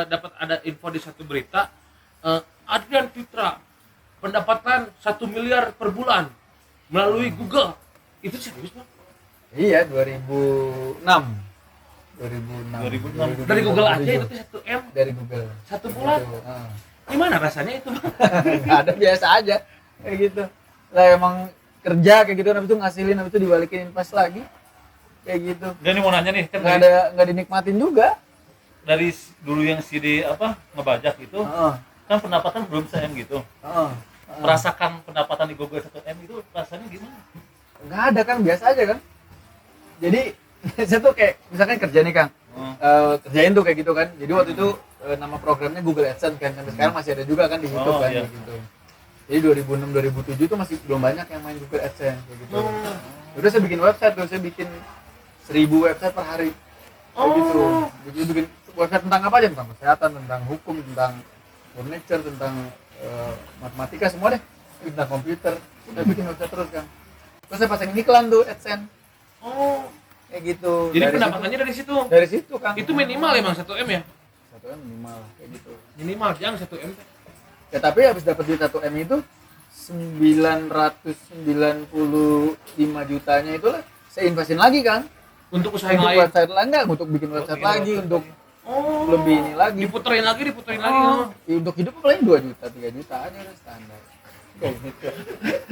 Speaker 2: dapat ada info di satu berita Adrian Fitra pendapatan 1 miliar per bulan melalui Google. Itu serius Bang?
Speaker 1: Iya, 2006. 2006.
Speaker 2: Dari Google aja itu tuh 1 M
Speaker 1: Dari Google.
Speaker 2: 1 bulan.
Speaker 1: Gitu. Ah.
Speaker 2: Gimana rasanya itu Bang?
Speaker 1: Nggak ada, biasa aja kayak gitu. Lah emang kerja kayak gitu habis itu ngasilin habis itu dibalikin invest lagi. Kayak gitu.
Speaker 3: Dan ini mau nanya nih, kan
Speaker 1: Nggak dinikmatin juga.
Speaker 3: dari dulu yang CD ngebajak itu,
Speaker 1: Heeh.
Speaker 3: kan pendapatan belum se-M gitu.
Speaker 1: Heeh.
Speaker 3: Merasakan pendapatan di Google 1M itu rasanya gimana?
Speaker 1: Nggak ada, Kang, biasa aja kan. Jadi saya tuh kayak misalkan kerja nih, Kang. Kerjain tuh kayak gitu kan. Jadi waktu itu nama programnya Google AdSense kan sampai sekarang masih ada juga kan di YouTube kan
Speaker 3: iya.
Speaker 1: kayak gitu. Jadi 2006 2007 tuh masih belum banyak yang main Google AdSense kayak gitu. Udah saya bikin website tuh, saya bikin 1000 website per hari. Kayak gitu. Jadi bikin website tentang apa aja, tentang kesehatan, tentang hukum, tentang furniture, tentang matematika semua deh. Tentang komputer. Udah bikin website terus kan. Terus saya pasang iklan tuh AdSense.
Speaker 2: Oh,
Speaker 1: Kayak gitu.
Speaker 2: jadi
Speaker 1: Dari
Speaker 2: pendapatannya dari situ.
Speaker 1: situ, dari situ kan.
Speaker 2: Itu minimal emang 1 M ya?
Speaker 1: 1M minimal kayak gitu.
Speaker 2: Minimal Jang 1 M.
Speaker 1: Ya tapi habis dapat duit 1M itu 995 jutanya itulah saya investin lagi kan.
Speaker 2: Untuk usaha yang
Speaker 1: Untuk
Speaker 2: lain.
Speaker 1: website lah enggak, untuk bikin website lagi, untuk
Speaker 2: Oh,
Speaker 1: lebih ini lagi.
Speaker 2: diputerin lagi.
Speaker 1: Oh, ya untuk hidup paling 2 juta, 3 juta aja udah standar. Kayak gitu.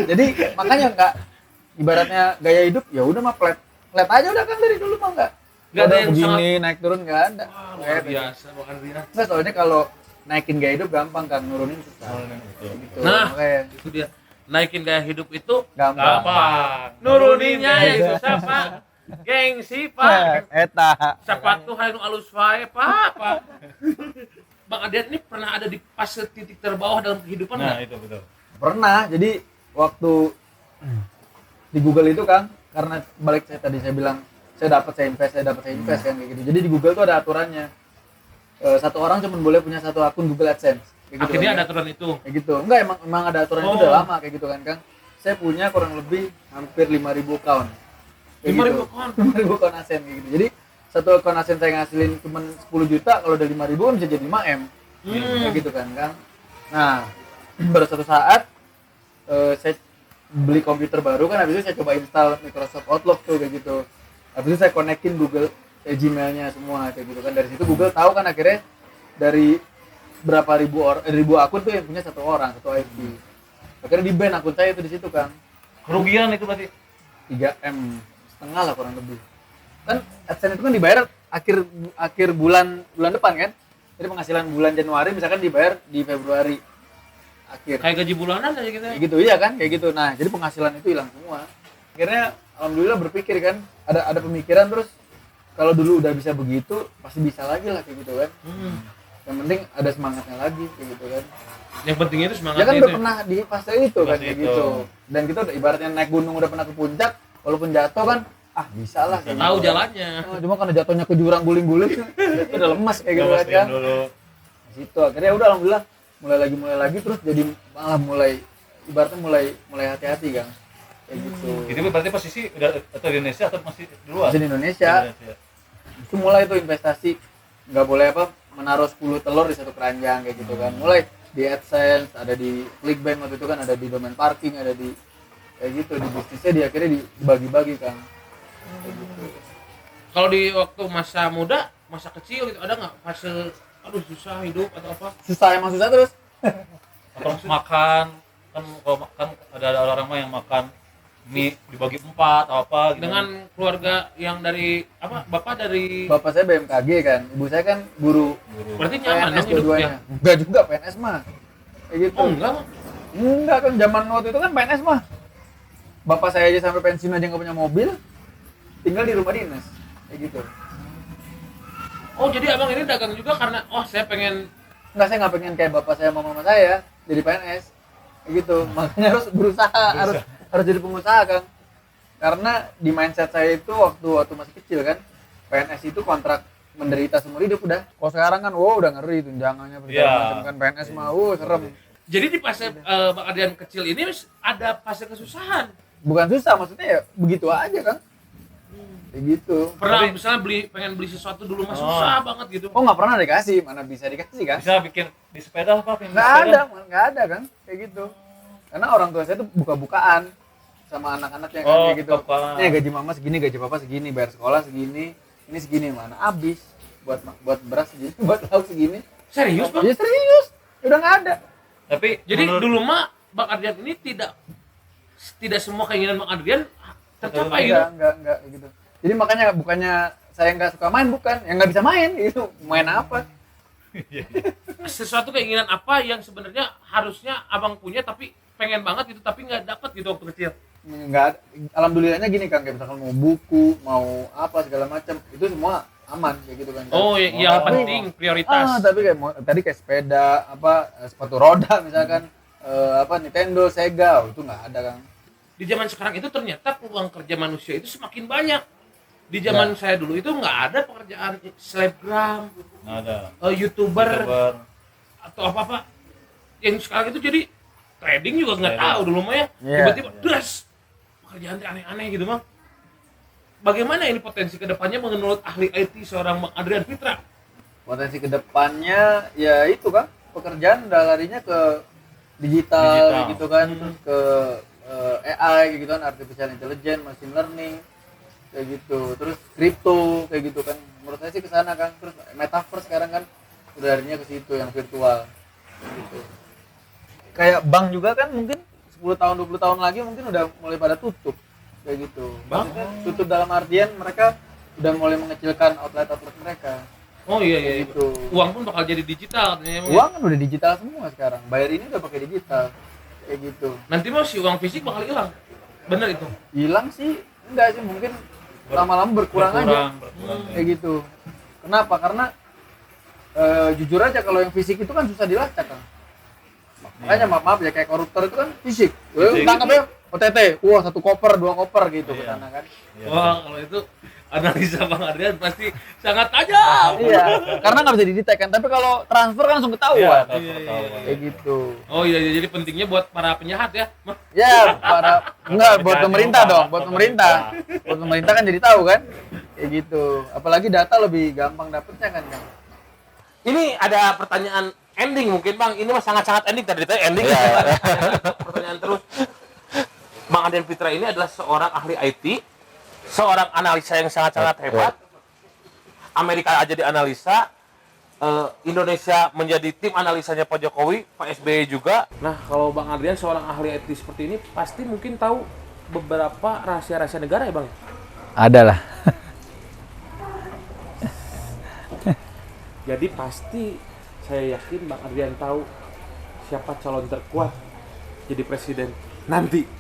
Speaker 1: Jadi makanya enggak ibaratnya gaya hidup ya udah mah flat aja udah kan dari dulu mah enggak.
Speaker 2: Nggak ada yang
Speaker 1: begini
Speaker 2: sangat-
Speaker 1: naik turun enggak ada.
Speaker 2: Wah,
Speaker 1: Kayak
Speaker 2: luar biasa Bang Ardian.
Speaker 1: Enggak, soalnya kalau naikin gaya hidup gampang kan, nurunin susah. Gitu.
Speaker 2: Nah,
Speaker 1: Makanya
Speaker 2: itu dia. Naikin gaya hidup itu
Speaker 1: gampang.
Speaker 2: nuruninnya ya susah Pak. Gengsi Pak.
Speaker 1: Eta.
Speaker 2: Sepatu hayang alus wae Pak. Bang Ardian ini pernah ada di fase titik terbawah dalam kehidupan
Speaker 3: Nah,
Speaker 2: nggak?
Speaker 3: itu betul.
Speaker 1: Pernah. Jadi waktu di Google itu kan, karena balik saya tadi saya bilang saya invest kan kayak gitu. Jadi di Google tuh ada aturannya. Satu orang cuma boleh punya satu akun Google AdSense. Kayak gitu
Speaker 2: Akhirnya
Speaker 1: kan,
Speaker 2: ada
Speaker 1: ya.
Speaker 2: aturan itu.
Speaker 1: Kayak gitu. Enggak, emang ada aturan itu udah lama kayak gitu kan, Kang. Saya punya kurang lebih hampir 5.000 account. Kayak
Speaker 2: 5.000
Speaker 1: gitu.
Speaker 2: account?
Speaker 1: 5.000 account AdSense kayak gitu. Jadi satu akun AdSense saya ngasilin cuma 10 juta, kalau udah 5.000 kan bisa jadi 5M. Kayak gitu kan, Kang. Nah, pada suatu saat saya beli komputer baru kan, habis itu saya coba install Microsoft Outlook tuh kayak gitu. Habis itu saya konekin Google Gmail-nya semua kayak gitu kan. Dari situ Google tahu kan akhirnya dari berapa ribu akun tuh yang punya satu orang, satu IP. Akhirnya di ban akun saya itu di situ kan.
Speaker 3: Kerugian itu berarti
Speaker 1: 3M setengah lah kurang lebih. Kan AdSense itu kan dibayar akhir bulan depan kan. Jadi penghasilan bulan Januari misalkan dibayar di Februari akhir.
Speaker 2: Kayak gaji bulanan aja gitu.
Speaker 1: Kayak gitu iya kan, kayak gitu. Nah, jadi penghasilan itu hilang semua. Akhirnya alhamdulillah berpikir kan, ada pemikiran terus kalau dulu udah bisa begitu, pasti bisa lagi lah kayak gitu kan. Yang penting ada semangatnya lagi kayak gitu kan.
Speaker 2: Yang penting itu
Speaker 1: Ya
Speaker 2: semangatnya
Speaker 1: kan
Speaker 2: itu.
Speaker 1: udah pernah di fase itu kan kayak
Speaker 3: itu.
Speaker 1: gitu. Dan kita udah ibaratnya naik gunung udah pernah ke puncak, walaupun jatuh kan bisa lah kayak
Speaker 2: Tahu
Speaker 1: gitu.
Speaker 2: jalannya.
Speaker 1: Cuma karena jatuhnya ke jurang guling-guling itu udah lemas kayak gitu
Speaker 3: Nggak
Speaker 1: kan.
Speaker 3: pastiin dulu.
Speaker 1: Di situ akhirnya udah alhamdulillah mulai lagi terus jadi malah mulai ibaratnya mulai hati-hati Kang. Kayak gitu.
Speaker 3: Jadi berarti posisi udah atau di Indonesia atau masih di luar?
Speaker 1: Di Indonesia. Itu mulai tuh investasi, nggak boleh menaruh 10 telur di satu keranjang kayak gitu kan. Mulai di AdSense, ada di Clickbank waktu itu kan, ada di domain parking, ada di kayak gitu, di bisnisnya di akhirnya dibagi-bagi Kang. Kayak gitu.
Speaker 2: Kalau di waktu masa muda, masa kecil itu ada nggak fase aduh susah hidup atau apa?
Speaker 1: Susah, emang susah terus.
Speaker 3: Atau makan kan kalau makan ada orang mah yang makan mie dibagi 4 atau apa gitu.
Speaker 2: Dengan keluarga yang dari apa? Bapak dari
Speaker 1: Bapak saya BMKG kan, ibu saya kan guru
Speaker 2: berarti nyaman
Speaker 1: PNS
Speaker 2: dong hidupnya.
Speaker 1: dua-duanya. Enggak juga PNS mah. Kayak gitu.
Speaker 2: Oh enggak Bang.
Speaker 1: Enggak kan, zaman waktu itu kan PNS mah. Bapak saya aja sampai pensiun aja nggak punya mobil, tinggal di rumah dinas. Kayak gitu.
Speaker 2: Oh jadi abang ini dagang juga karena saya pengen
Speaker 1: Enggak, saya nggak pengen kayak bapak saya sama mama saya jadi PNS. Kayak gitu. Makanya harus berusaha, harus jadi pengusaha Kang. Karena di mindset saya itu waktu masih kecil kan, PNS itu kontrak menderita seumur hidup udah. Kalau sekarang kan udah ngeri tunjangannya segala macam kan, PNS mah serem.
Speaker 2: jadi di fase Bang Adrian kecil ini ada fase kesusahan.
Speaker 1: Bukan susah, maksudnya ya begitu aja kan. Kayak gitu.
Speaker 2: Pernah misalnya pengen beli sesuatu dulu mah susah banget gitu.
Speaker 1: Oh nggak pernah dikasih, mana bisa dikasih kan?
Speaker 3: Bisa bikin di sepeda apa? Pindah
Speaker 1: Nggak ada kan, kayak gitu. Karena orang tua saya tuh buka-bukaan sama anak-anaknya kan kayak gitu. Nih gaji mama segini, gaji papa segini, bayar sekolah segini, ini segini, mana habis buat beras segini, buat lauk segini.
Speaker 2: Serius Bang?
Speaker 1: Ya serius, udah nggak ada.
Speaker 3: Tapi
Speaker 2: Jadi dulu mah Bang Adrian ini tidak semua keinginan Bang Adrian tercapai gitu.
Speaker 1: Enggak kayak gitu. Jadi makanya bukannya saya nggak suka main, bukan, yang nggak bisa main gitu. Main apa?
Speaker 2: Sesuatu keinginan apa yang sebenarnya harusnya abang punya tapi pengen banget gitu tapi nggak dapet gitu waktu kecil.
Speaker 1: Nggak, alhamdulillahnya gini Kang, kayak misalkan mau buku, mau apa segala macam, itu semua aman kayak gitu kan.
Speaker 2: Oh iya, yang penting prioritas.
Speaker 1: Tapi kayak tadi kayak sepeda, sepatu roda misalkan, Nintendo, Sega, itu nggak ada Kang.
Speaker 2: Di zaman sekarang itu ternyata peluang kerja manusia itu semakin banyak. Di zaman saya dulu itu nggak ada pekerjaan selebgram,
Speaker 3: ada
Speaker 2: YouTuber atau apa-apa. Yang sekarang itu jadi trading juga nggak tahu dulu mah ya. Tiba-tiba das pekerjaan aneh-aneh gitu mah. Bagaimana ini potensi kedepannya menurut ahli IT seorang Bang Adrian Fitra?
Speaker 1: Potensi kedepannya ya itu kan, pekerjaan udah larinya ke digital. Gitu kan, terus ke AI gitu kan, artificial intelligence, machine learning kayak gitu, terus kripto kayak gitu kan. Menurut saya sih ke sana kan. Terus metaverse sekarang kan udah larinya ke situ, yang virtual gitu. Kayak bank juga kan mungkin 10 tahun 20 tahun lagi mungkin udah mulai pada tutup kayak gitu. Maksudnya tutup dalam artian mereka udah mulai mengecilkan outlet mereka.
Speaker 2: Oh iya
Speaker 1: gitu.
Speaker 2: Uang pun bakal jadi digital katanya.
Speaker 1: Uang kan udah digital semua sekarang. Bayar ini udah pakai digital. Kayak gitu.
Speaker 2: Nanti mau si uang fisik bakal hilang. Bener itu?
Speaker 1: Hilang sih enggak sih, mungkin lama-lama berkurang aja. Kayak gitu. Kenapa? Karena jujur aja kalau yang fisik itu kan susah dilacak kan. Makanya maaf ya, kayak koruptor itu kan fisik. Tangkapnya OTT, wah 1 koper, 2 koper gitu ke sana kan.
Speaker 2: Wah, kalau itu analisa Bang Adrian pasti sangat tajam.
Speaker 1: Iya, karena nggak bisa didetek kan. Tapi kalau transfer kan langsung ketahuan. Kayak gitu.
Speaker 2: Oh iya, jadi pentingnya buat para penjahat ya.
Speaker 1: Ya, buat pemerintah dong, buat pemerintah. Buat pemerintah kan jadi tahu kan. Kayak gitu. Apalagi data lebih gampang dapetnya kan.
Speaker 2: Ini ada pertanyaan ending mungkin Bang. Ini mah sangat-sangat ending tadi ending. Pertanyaan terus. Bang Adrian Fitra ini adalah seorang ahli IT, seorang analisa yang sangat-sangat hebat. Amerika aja dianalisa, Indonesia menjadi tim analisanya Pak Jokowi, Pak SBY juga. Nah, kalau Bang Adrian seorang ahli IT seperti ini, pasti mungkin tahu beberapa rahasia-rahasia negara ya Bang?
Speaker 1: Ada lah.
Speaker 2: Jadi pasti saya yakin Bang Adrian tahu siapa calon terkuat jadi presiden nanti.